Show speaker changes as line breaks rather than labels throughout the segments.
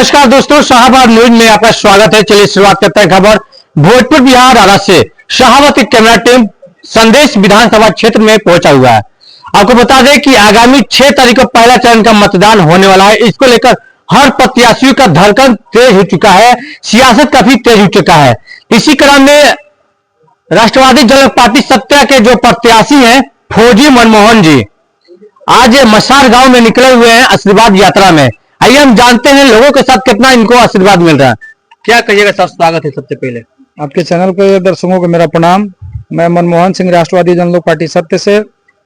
नमस्कार दोस्तों, शाहबाद न्यूज में आपका स्वागत है। चलिए शुरुआत करते हैं खबर भोजपुर बिहार आरा से। शाहबाद की कैमरा टीम संदेश विधानसभा क्षेत्र में पहुंचा हुआ है। आपको बता दें कि आगामी 6 तारीख को पहला चरण का मतदान होने वाला है। इसको लेकर हर प्रत्याशियों का धड़कन तेज हो चुका है, सियासत काफी तेज हो चुका है। इसी क्रम में राष्ट्रवादी जनता पार्टी सत्या के जो प्रत्याशी हैं फौजी मनमोहन जी आज मसार गांव में निकले हुए हैं आशीर्वाद यात्रा में। आइए हम जानते हैं लोगों के साथ कितना इनको आशीर्वाद मिल रहा है। क्या कहिएगा सर? स्वागत है सबसे पहले
आपके चैनल के दर्शकों को मेरा प्रणाम। मैं मनमोहन सिंह राष्ट्रवादी जनता पार्टी सत्य से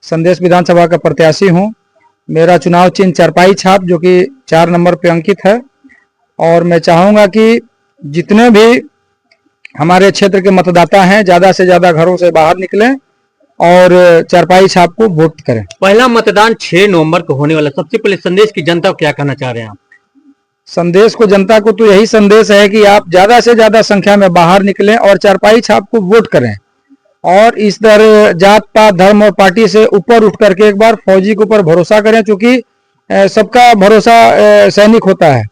संदेश विधानसभा का प्रत्याशी हूं। मेरा चुनाव चिन्ह चारपाई छाप जो कि 4 नंबर पे अंकित है और मैं चाहूंगा कि जितने भी हमारे क्षेत्र के मतदाता हैं ज्यादा से ज्यादा घरों से बाहर निकलें और चारपाई छाप को वोट करें।
पहला मतदान 6 नवंबर को होने वाला। सबसे पहले संदेश की जनता को क्या कहना चाह रहे हैं आप?
संदेश को जनता को तो यही संदेश है कि आप ज्यादा से ज्यादा संख्या में बाहर निकलें और चारपाई छाप को वोट करें और इस तरह जात पात धर्म और पार्टी से ऊपर उठ करके एक बार फौजी के ऊपर भरोसा करें, क्योंकि सबका भरोसा सैनिक होता है।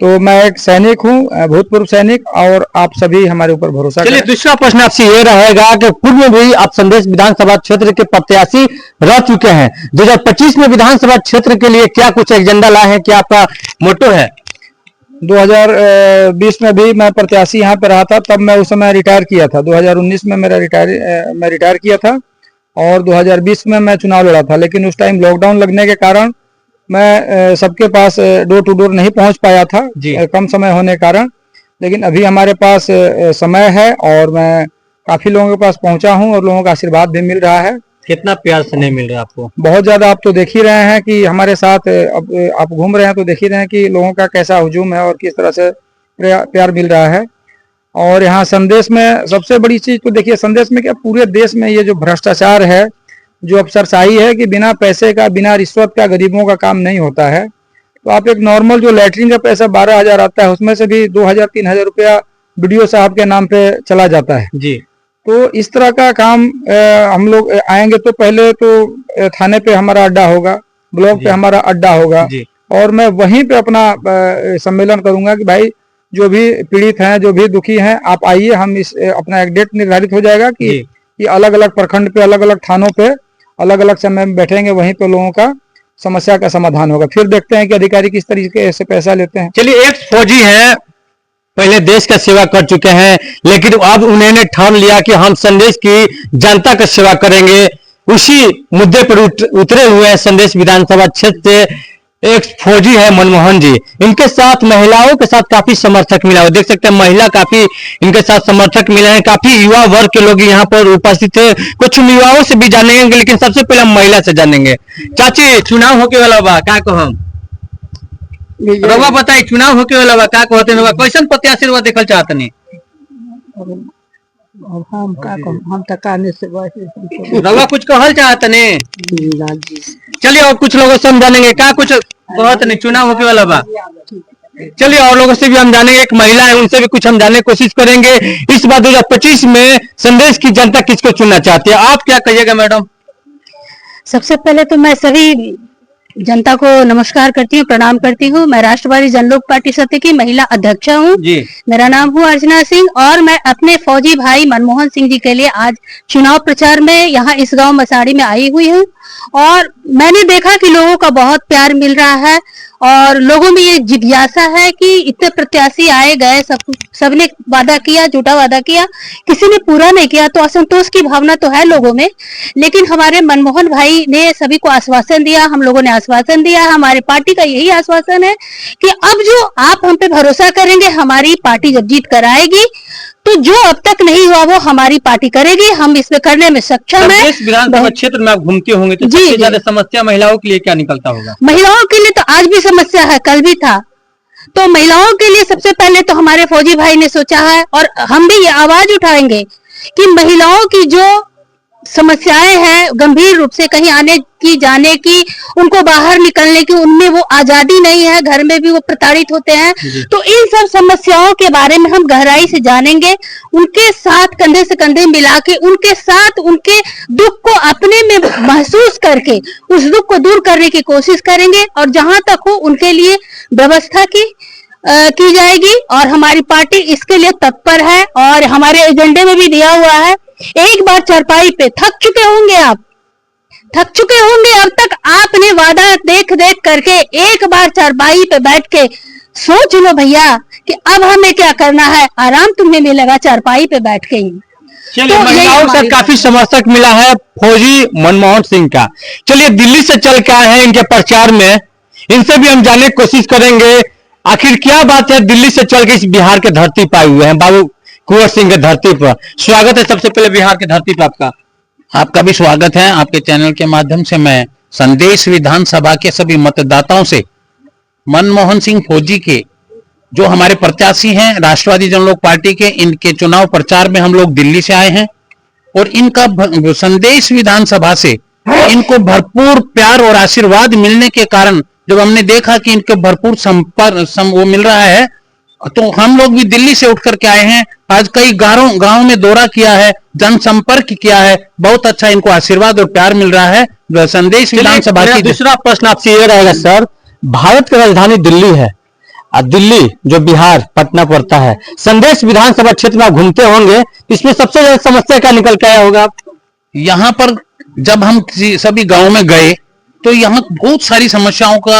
तो मैं एक सैनिक हूं, भूतपूर्व सैनिक, और आप सभी हमारे ऊपर भरोसा करें।
चलिए दूसरा प्रश्न आपसे ये रहेगा कि पूर्व में भी आप संदेश विधानसभा क्षेत्र के प्रत्याशी रह चुके हैं। 2025 में विधानसभा क्षेत्र के लिए क्या कुछ एजेंडा लाए हैं, क्या आपका मोटो है?
2020 में भी मैं प्रत्याशी यहाँ पे रहा था, तब मैं उस समय रिटायर किया था। 2019 में मैं रिटायर किया था और 2020 में मैं चुनाव लड़ा था, लेकिन उस टाइम लॉकडाउन लगने के कारण मैं सबके पास डोर टू डोर नहीं पहुंच पाया था, कम समय होने के कारण। लेकिन अभी हमारे पास समय है और मैं काफी लोगों के पास पहुंचा हूं और लोगों का आशीर्वाद भी मिल रहा है।
कितना प्यार स्नेह मिल रहा है आपको?
बहुत ज्यादा। आप तो देख ही रहे हैं कि हमारे साथ अब आप घूम रहे हैं तो देख ही रहे हैं कि लोगों का कैसा हुजूम है और किस तरह से प्यार मिल रहा है। और यहाँ संदेश में सबसे बड़ी चीज तो देखिए, संदेश में क्या पूरे देश में ये जो भ्रष्टाचार है, जो अफसरशाही है कि बिना पैसे का, बिना रिश्वत का गरीबों का काम नहीं होता है। तो आप एक नॉर्मल जो लैटरिन का पैसा 12,000 आता है, उसमें से भी 2,000-3,000 रुपया BDO साहब के नाम पे चला जाता है
जी।
तो इस तरह का काम हम लोग आएंगे तो पहले तो थाने पे हमारा अड्डा होगा, ब्लॉक पे हमारा अड्डा होगा और मैं वहीं पे अपना सम्मेलन करूंगा कि भाई जो भी पीड़ित हैं, जो भी दुखी हैं, आप आइए। हम इस अपना एक डेट निर्धारित हो जाएगा कि अलग अलग प्रखंड पे, अलग अलग थानों पे अलग अलग समय में बैठेंगे, वहीं पे लोगों का समस्या का समाधान होगा। फिर देखते हैं कि अधिकारी किस तरीके से पैसा लेते हैं।
चलिए, एक फौजी है, पहले देश का सेवा कर चुके हैं, लेकिन अब उन्होंने ठान लिया कि हम संदेश की जनता का सेवा करेंगे। उसी मुद्दे पर उतरे हुए हैं संदेश विधानसभा क्षेत्र से एक फौजी है मनमोहन जी। इनके साथ महिलाओं के साथ काफी समर्थक मिला है। देख सकते हैं महिला काफी इनके साथ समर्थक मिले हैं। काफी युवा वर्ग के लोग यहाँ पर उपस्थित है। कुछ युवाओं से भी जानेंगे, लेकिन सबसे पहले महिला से जानेंगे। चाची, चुनाव होके वाला बा, का कहम रउआ बताई? चुनाव होके वाला बा, का कहते रउआ? कैसन प्रत्याशी रउआ देखल चाहतनी?
हम तकाने से
रउआ कुछ कहल चाहतनी? चलिए और कुछ लोगों से हम जानेंगे क्या कुछ कहत नहीं। चुनाव होके वाला बा, चलिए और लोगों से भी हम जानेंगे। एक महिला है, उनसे भी कुछ हम जानने की कोशिश करेंगे। इस बार 2025 में संदेश की जनता किसको चुनना चाहती है? आप क्या कहिएगा मैडम?
सबसे पहले तो मैं सभी जनता को नमस्कार करती हूँ, प्रणाम करती हूँ। मैं राष्ट्रवादी जनलोक पार्टी सत्य की महिला अध्यक्ष हूँ। मेरा नाम हुआ अर्चना सिंह और मैं अपने फौजी भाई मनमोहन सिंह जी के लिए आज चुनाव प्रचार में यहाँ इस गांव मसाड़ी में आई हुई हूँ और मैंने देखा कि लोगों का बहुत प्यार मिल रहा है और लोगों में ये जिज्ञासा है कि इतने प्रत्याशी आए गए, सबने वादा किया, झूठा वादा किया, किसी ने पूरा नहीं किया, तो असंतोष की भावना तो है लोगों में। लेकिन हमारे मनमोहन भाई ने सभी को आश्वासन दिया, हम लोगों ने आश्वासन दिया। हमारे पार्टी का यही आश्वासन है कि अब जो आप हम पे भरोसा करेंगे, हमारी पार्टी जब जीत कर आएगी तो जो अब तक नहीं हुआ वो हमारी पार्टी करेगी। हम इसमें करने में सक्षम है।
विधानसभा क्षेत्र में आप घूमते होंगे तो सबसे ज्यादा समस्या महिलाओं के लिए क्या निकलता होगा?
महिलाओं के लिए तो आज भी समस्या है, कल भी था। तो महिलाओं के लिए सबसे पहले तो हमारे फौजी भाई ने सोचा है और हम भी ये आवाज उठाएंगे कि महिलाओं की जो समस्याएं हैं गंभीर रूप से, कहीं आने की, जाने की, उनको बाहर निकलने की, उनमें वो आजादी नहीं है, घर में भी वो प्रताड़ित होते हैं। तो इन सब समस्याओं के बारे में हम गहराई से जानेंगे, उनके साथ कंधे से कंधे मिला के, उनके साथ उनके दुख को अपने में महसूस करके उस दुख को दूर करने की कोशिश करेंगे और जहां तक हो उनके लिए व्यवस्था की की जाएगी और हमारी पार्टी इसके लिए तत्पर है और हमारे एजेंडे में भी दिया हुआ है। एक बार चारपाई पे थक चुके होंगे आप, थक चुके होंगे अब तक आपने वादा देख देख करके, एक बार चारपाई पे बैठ के सोच लो भैया कि अब हमें क्या करना है। आराम तुम्हें मिलेगा चारपाई पे बैठ के ही।
चलिए, महिलाओं से काफी समर्थक मिला है फौजी मनमोहन सिंह का। चलिए, दिल्ली से चल के आए हैं इनके प्रचार में, इनसे भी हम जानने की कोशिश करेंगे आखिर क्या बात है दिल्ली से चल के इस बिहार के धरती पर आए हुए हैं, बाबू कुंवर सिंह के धरती पर। स्वागत है सबसे पहले बिहार के धरती पर आपका।
आपका भी स्वागत है। आपके चैनल के माध्यम से मैं संदेश विधानसभा के सभी मतदाताओं से मनमोहन सिंह फौजी के जो हमारे प्रत्याशी हैं राष्ट्रवादी जनलोक पार्टी के, इनके चुनाव प्रचार में हम लोग दिल्ली से आए हैं और इनका संदेश विधानसभा से इनको भरपूर प्यार और आशीर्वाद मिलने के कारण जब हमने देखा कि इनके भरपूर वो मिल रहा है, तो हम लोग भी दिल्ली से उठ करके आए हैं। आज कई गांव में दौरा किया है, जनसंपर्क किया है, बहुत अच्छा इनको आशीर्वाद और प्यार मिल रहा है संदेश विधानसभा की।
दूसरा प्रश्न आपसे ये रहेगा सर, भारत की राजधानी दिल्ली है और दिल्ली जो बिहार पटना पड़ता है, संदेश विधानसभा क्षेत्र में आप घूमते होंगे, इसमें सबसे ज्यादा समस्या क्या निकल के आया होगा?
यहाँ पर जब हम सभी गांव में गए तो यहाँ बहुत सारी समस्याओं का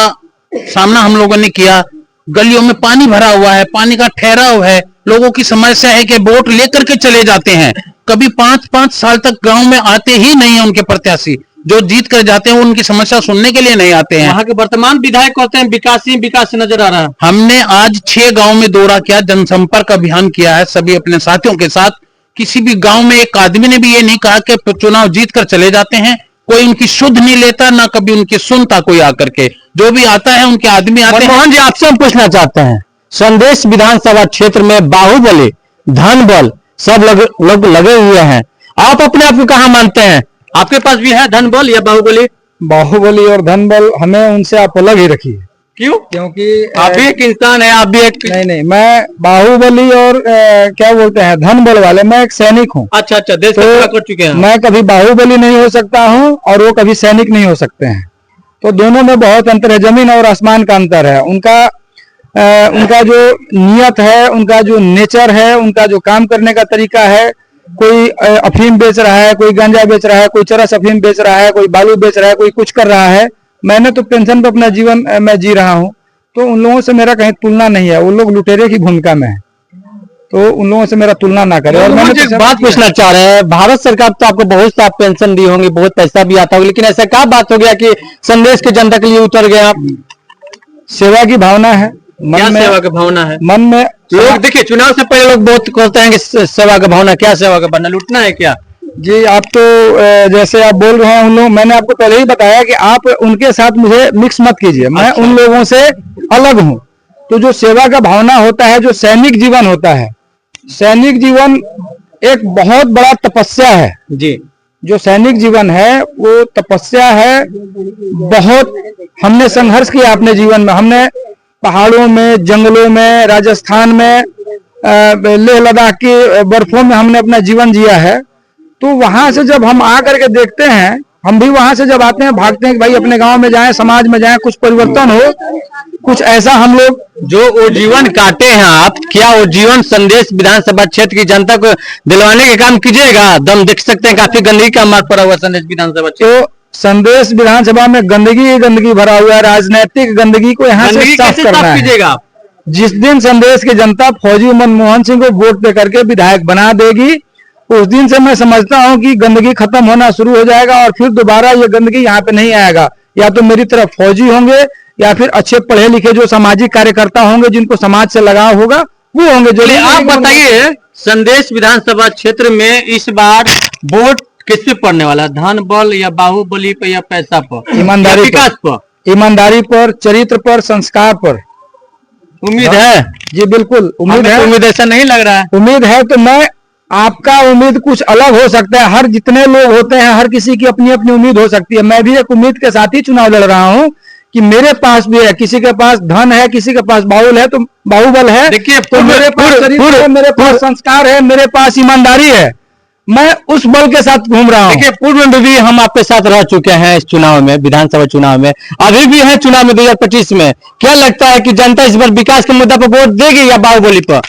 सामना हम लोगों ने किया। गलियों में पानी भरा हुआ है, पानी का ठहराव है, लोगों की समस्या है कि वोट लेकर के चले जाते हैं, कभी 5-5 साल तक गांव में आते ही नहीं है। उनके प्रत्याशी जो जीत कर जाते हैं वो उनकी समस्या सुनने के लिए नहीं आते हैं।
वहां के वर्तमान विधायक कहते हैं विकास ही विकास से नजर आ रहा है।
हमने आज 6 गांव में दौरा किया, जनसंपर्क अभियान किया है सभी अपने साथियों के साथ। किसी भी गांव में एक आदमी ने भी ये नहीं कहा कि चुनाव जीत कर चले जाते हैं, कोई उनकी शुद्ध नहीं लेता, ना कभी उनकी सुनता कोई आकर के। जो भी आता है उनके आदमी आते हैं।
मनमोहन जी, आपसे हम पूछना चाहते हैं, संदेश विधानसभा क्षेत्र में बाहुबली धन बल सब लोग लगे हुए हैं, आप अपने आप को कहाँ मानते हैं? आपके पास भी है धन बल या बाहुबली?
बाहुबली और धन बल हमें उनसे आप अलग ही रखिए।
क्यों?
क्योंकि
आप भी एक इंसान है, आप भी एक।
नहीं, मैं बाहुबली और क्या बोलते हैं धन बल वाले, मैं एक सैनिक हूँ।
अच्छा, देश का सेवा कर चुके हैं।
मैं कभी बाहुबली नहीं हो सकता हूँ और वो कभी सैनिक नहीं हो सकते हैं, तो दोनों में बहुत अंतर है, जमीन और आसमान का अंतर है। उनका जो नियत है, उनका जो नेचर है, उनका जो काम करने का तरीका है, कोई अफीम बेच रहा है, कोई गांजा बेच रहा है, कोई चरस अफीम बेच रहा है, कोई बालू बेच रहा है, कोई कुछ कर रहा है। मैंने तो पेंशन पे अपना जीवन मैं जी रहा हूँ, तो उन लोगों से मेरा कहीं तुलना नहीं है। वो लोग लुटेरे की भूमिका में है, तो उन लोगों से मेरा तुलना ना करें। और मैंने
एक बात पूछना चाह रहे हैं, भारत सरकार तो आपको बहुत सा पेंशन दी होंगी, बहुत पैसा भी आता होगा, लेकिन ऐसा क्या बात हो गया कि संदेश के जनता के लिए उतर गए आप?
सेवा की भावना है
क्या सेवा की भावना है
मन में?
लोग देखिए, चुनाव से पहले लोग बहुत कहते हैं कि सेवा का भावना, क्या सेवा का भावना, लूटना है क्या?
जी, आप तो जैसे आप बोल रहे हैं उन लोग, मैंने आपको पहले ही बताया कि आप उनके साथ मुझे मिक्स मत कीजिए। मैं उन लोगों से अलग हूँ। तो जो सेवा का भावना होता है, जो सैनिक जीवन होता है, सैनिक जीवन एक बहुत बड़ा तपस्या है
जी।
जो सैनिक जीवन है वो तपस्या है। बहुत हमने संघर्ष किया अपने जीवन में। हमने पहाड़ों में, जंगलों में, राजस्थान में, लेह लद्दाख की बर्फों में हमने अपना जीवन जिया है। तो वहां से जब हम आ करके देखते हैं, हम भी वहां से जब आते हैं भागते हैं कि भाई अपने गांव में जाएं, समाज में जाएं, कुछ परिवर्तन हो, कुछ ऐसा हम लोग
जो वो जीवन काटे हैं आप, क्या वो जीवन संदेश विधानसभा क्षेत्र की जनता को दिलवाने के काम कीजिएगा? दम देख सकते हैं, काफी गंदगी का मार्ग पड़ा हुआ संदेश विधानसभा क्षेत्र।
तो संदेश विधानसभा में गंदगी भरा हुआ है, राजनीतिक गंदगी को यहाँ से साफ करना है। जिस दिन संदेश की जनता फौजी मनमोहन सिंह को वोट दे करके विधायक बना देगी, उस दिन से मैं समझता हूं कि गंदगी खत्म होना शुरू हो जाएगा और फिर दोबारा ये गंदगी यहाँ पे नहीं आएगा। या तो मेरी तरफ फौजी होंगे या फिर अच्छे पढ़े लिखे जो सामाजिक कार्यकर्ता होंगे, जिनको समाज से लगाव होगा, वो होंगे। जो
आप बताइए, संदेश विधानसभा क्षेत्र में इस बार वोट किस पे पड़ने वाला? धन बल या बाहुबली पे या पैसा पर?
ईमानदारी पर, ईमानदारी पर, चरित्र पर, संस्कार पर
उम्मीद है?
जी बिल्कुल उम्मीद है।
उम्मीद ऐसा नहीं लग रहा है?
उम्मीद है तो मैं, आपका उम्मीद कुछ अलग हो सकता है। हर जितने लोग होते हैं, हर किसी की अपनी अपनी उम्मीद हो सकती है। मैं भी एक उम्मीद के साथ ही चुनाव लड़ रहा हूँ कि मेरे पास भी है, किसी के पास धन है, किसी के पास बाहुल है, तो बाहुबल है।
देखिए,
तो मेरे पास चरित्र है, मेरे पास संस्कार है, मेरे पास ईमानदारी है। मैं उस बल के साथ घूम रहा हूँ।
देखिए, पूर्व में भी हम आपके साथ रह चुके हैं इस चुनाव में, विधानसभा चुनाव में, अभी भी है चुनाव में 2025 में। क्या लगता है कि जनता इस बार विकास के मुद्दा पर वोट देगी या बाहुबली पर?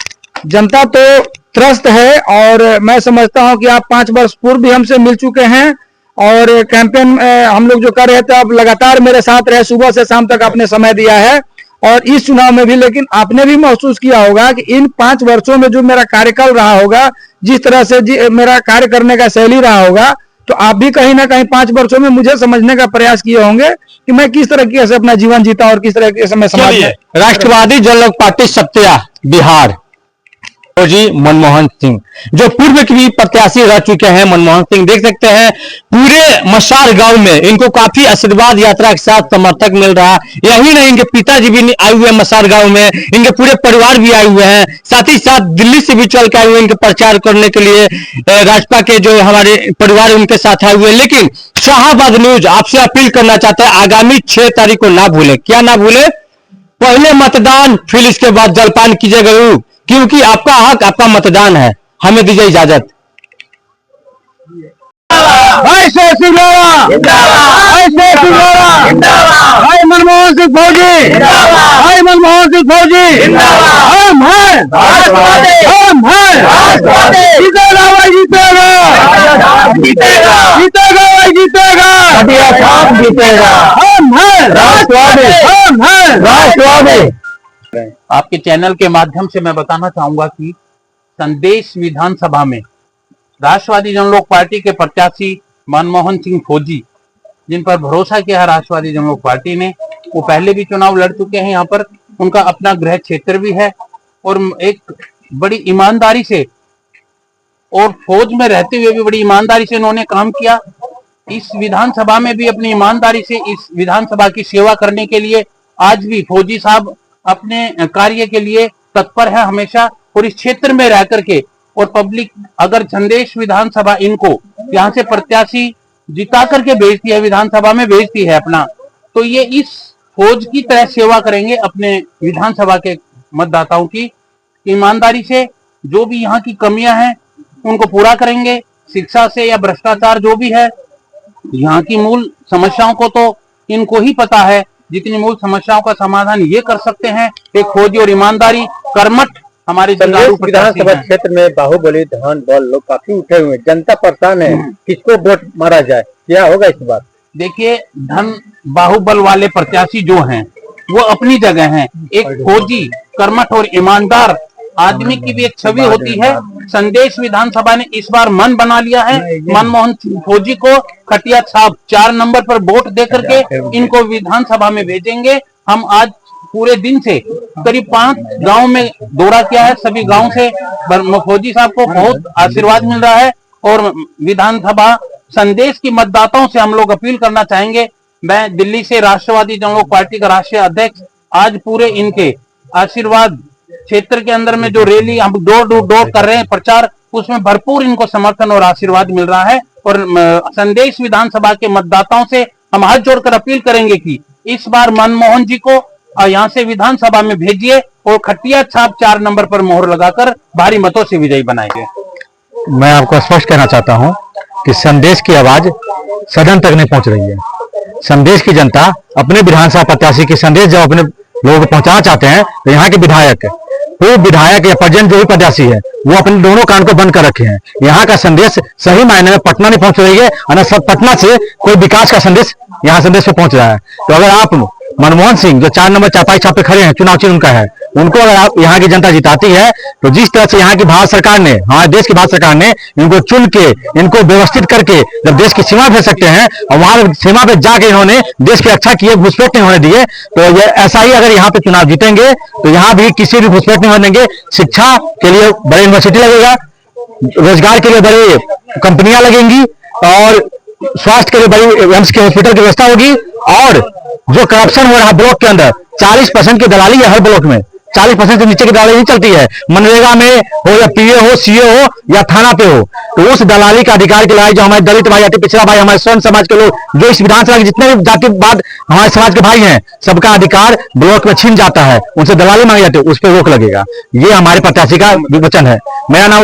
जनता तो त्रस्त है और मैं समझता हूं कि आप 5 वर्ष पूर्व भी हमसे मिल चुके हैं और कैंपेन हम लोग जो कर रहे थे, आप लगातार मेरे साथ रहे, सुबह से शाम तक आपने समय दिया है और इस चुनाव में भी। लेकिन आपने भी महसूस किया होगा कि इन 5 वर्षों में जो मेरा कार्यकाल रहा होगा, जिस तरह से मेरा कार्य करने का शैली रहा होगा, तो आप भी कहीं ना कहीं 5 वर्षों में मुझे समझने का प्रयास किए होंगे कि मैं किस तरीके से अपना जीवन जीता और किस तरीके से मैं समाज में।
राष्ट्रवादी जन लोक पार्टी सत्या बिहार जी मनमोहन सिंह जो पूर्व के भी प्रत्याशी रह चुके हैं, मनमोहन सिंह देख सकते हैं पूरे मसार गांव में इनको काफी आशीर्वाद यात्रा के साथ समर्थक मिल रहा है। यही नहीं, इनके पिताजी भी आए हुए हैं मसार गांव में, इनके पूरे परिवार भी आए हुए हैं, साथ ही साथ दिल्ली से भी चल के आए हुए हैं इनके प्रचार करने के लिए। राजपा के जो हमारे परिवार उनके साथ आए हुए हैं। लेकिन शाहबाद न्यूज आपसे अपील करना चाहते हैं, आगामी 6 तारीख को ना भूले। क्या ना भूले? पहले मतदान, फिर इसके बाद जलपान कीजिएगा जरूर, क्योंकि आपका हक, आपका मतदान है। हमें दीजिए इजाजत। भाई मनमोहन सिंह फौजी, भाई मनमोहन सिंह फौजी, हम हैं, हम हैं, जीतेगा भाई, जीतेगा, जीतेगा, जीतेगा भाई, जीतेगा, जीतेगा, हम हैं राष्ट्रवादी, हम हैं राष्ट्रवादी।
आपके चैनल के माध्यम से मैं बताना चाहूंगा कि संदेश विधानसभा में राष्ट्रवादी जन लोक पार्टी के प्रत्याशी मनमोहन सिंह फौजी, जिन पर भरोसा किया है राष्ट्रवादी जन लोक पार्टी ने, वो पहले भी चुनाव लड़ चुके हैं। यहाँ पर उनका अपना गृह क्षेत्र भी है और एक बड़ी ईमानदारी से और फौज में रहते हुए भी बड़ी ईमानदारी से उन्होंने काम किया। इस विधानसभा में भी अपनी ईमानदारी से इस विधानसभा की सेवा करने के लिए आज भी फौजी साहब अपने कार्य के लिए तत्पर है हमेशा। और इस क्षेत्र में रह करके और पब्लिक अगर संदेश विधानसभा इनको यहाँ से प्रत्याशी जिता करके भेजती है, विधानसभा में भेजती है अपना, तो ये इस फौज की तरह सेवा करेंगे अपने विधानसभा के मतदाताओं की। ईमानदारी से जो भी यहाँ की कमियां हैं उनको पूरा करेंगे। शिक्षा से या भ्रष्टाचार जो भी है, यहाँ की मूल समस्याओं को तो इनको ही पता है। जितनी मूल समस्याओं का समाधान ये कर सकते हैं एक फौजी और ईमानदारी कर्मठ हमारे
विधानसभा क्षेत्र में बाहुबली धन बल लोग काफी उठे हुए, जनता परेशान है, किसको वोट मारा जाए, क्या होगा इस बार?
देखिए, धन बाहुबल वाले प्रत्याशी जो हैं वो अपनी जगह हैं। एक फौजी कर्मठ और ईमानदार आदमी की भी एक छवि होती है। संदेश विधानसभा ने इस बार मन बना लिया है मनमोहन सिंह फौजी को खटिया छाप 4 नंबर पर वोट दे करके इनको विधानसभा में भेजेंगे। हम आज पूरे दिन से करीब 5 गांव में दौरा किया है, सभी गांव से फौजी साहब को बहुत आशीर्वाद मिल रहा है। और विधानसभा संदेश की मतदाताओं से हम लोग अपील करना चाहेंगे। मैं दिल्ली से राष्ट्रवादी जन लोक पार्टी का राष्ट्रीय अध्यक्ष आज पूरे इनके आशीर्वाद क्षेत्र के अंदर में जो रैली हम डोर टू डोर कर रहे हैं प्रचार, उसमें भरपूर इनको समर्थन और आशीर्वाद मिल रहा है। और संदेश विधानसभा के मतदाताओं से हम हाथ जोड़कर अपील करेंगे कि इस बार मनमोहन जी को यहाँ से विधानसभा में भेजिए और खटिया छाप 4 नंबर पर मोहर लगाकर भारी मतों से विजयी बनाएंगे।
मैं आपको स्पष्ट कहना चाहता हूं कि संदेश की आवाज सदन तक नहीं पहुंच रही है। संदेश की जनता अपने विधानसभा प्रत्याशी की संदेश जब अपने लोगों को पहुंचाना चाहते हैं, तो यहाँ के विधायक, वो विधायक या प्रेजेंट जो भी प्रत्याशी है, वो अपने दोनों कान को बंद कर रखे हैं। यहाँ का संदेश सही मायने में पटना नहीं पहुंच रही है और सब पटना से कोई विकास का संदेश यहाँ संदेश पे पहुंच रहा है। तो अगर आप मनमोहन सिंह जो 4 नंबर चापाई छाप पे खड़े हैं, चुनाव चिन्ह उनका है, उनको अगर आप यहाँ की जनता जिताती है, तो जिस तरह से यहाँ की भारत सरकार ने, हमारे देश की भारत सरकार ने इनको चुन के, इनको व्यवस्थित करके जब देश की सीमा भेज सकते हैं और वहां सीमा पे जाके इन्होंने देश की रक्षा की, घुसपैठ नहीं होने दिए, तो ये ऐसा ही अगर यहाँ पे चुनाव जीतेंगे तो यहाँ भी किसी भी घुसपैठ नहीं होने देंगे। शिक्षा के लिए बड़ी यूनिवर्सिटी लगेगा, रोजगार के लिए बड़ी कंपनियां लगेंगी और स्वास्थ्य के लिए बड़ी एम्स के हॉस्पिटल की व्यवस्था होगी। और जो करप्शन हो रहा है ब्लॉक के अंदर, 40% की दलाली है हर ब्लॉक में, 40% से नीचे की दलाली नहीं चलती है। मनरेगा में हो या पीए हो, सीए हो या थाना पे हो, तो उस दलाली का अधिकार के लिए जो हमारे दलित भाई, अति पिछड़ा भाई, हमारे स्वर्ण समाज के लोग, जो इस विधानसभा के जितने भी जातिवाद हमारे समाज के भाई हैं, सबका अधिकार ब्लॉक में छीन जाता है, उनसे दलाली मांगी जाती है, उस पर रोक लगेगा। ये हमारे प्रत्याशी का वचन है। मेरा नाम